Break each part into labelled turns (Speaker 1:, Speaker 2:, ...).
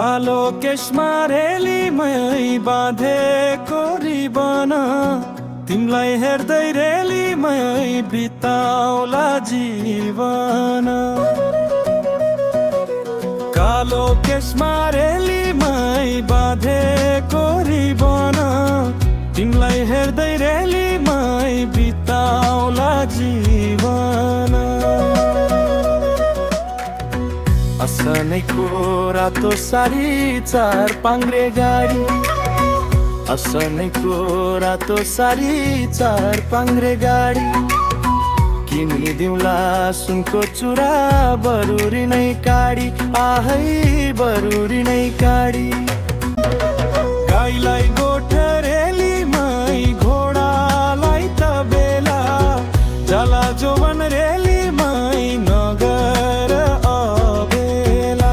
Speaker 1: कालो केशमा रेलीमै बाँधेको रिबन तिमलाई हेर्दै रेलीमै बिताउला जीवन। कालो केशमा रेलीमै बाँधेको रिबन तिमलाई हेर्दै रेलीमै बिताउला जीवन। असनैको रातो सारी चार पाङ्ग्रे गाडी, असनैको रातो सारी चार पाङ्ग्रे गाडी किनिदिउँला सुनको चुरा बरुरी नै काडी, आहै बरुरी नै काडी। गाईलाई गोठरेलीमै घोडालाई तबेला जाला जोवन रेलीमै नगर अबेला।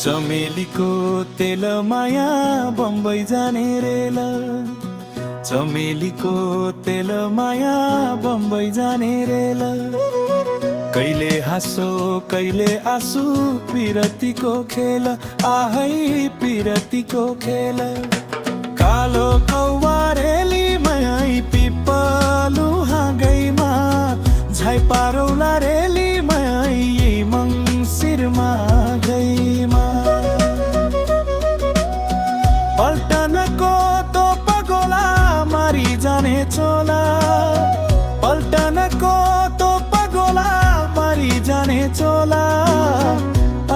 Speaker 1: चमेलीको तेल माया बम्बई जाने रेल, चमेलीको तेल माया बम्बई जाने रेल। कहिले हाँसो कहिले आँसु पिरतीको खेल, आहै पिरतीको खेल। कालो कौवा रेलीमै पिपलु हाँगैमा झाइपारौला रेलीमै मङ्सिरमा गैमा। पल्टनको तो पगोला मारी जाने चोला, पल्टनको तो पगोला मारी जाने चोला।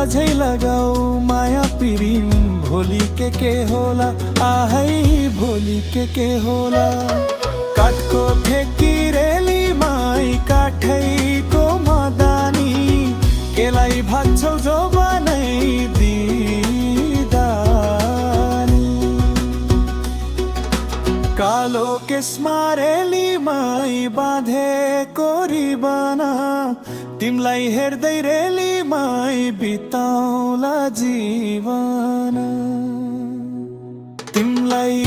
Speaker 1: अझै लगाऊ माया पिरिम भोलि के होला, आहै भोलि के होला। काठको ठेकी रेलीमै काठैको मदानी केलाई भाग्छौ जो बनै दिदानी। कालो केशमा रेलीमै बाँधेको रिबन तिमलाई हेर्दै रेलीमै बिताउला जीवन। तिमलाई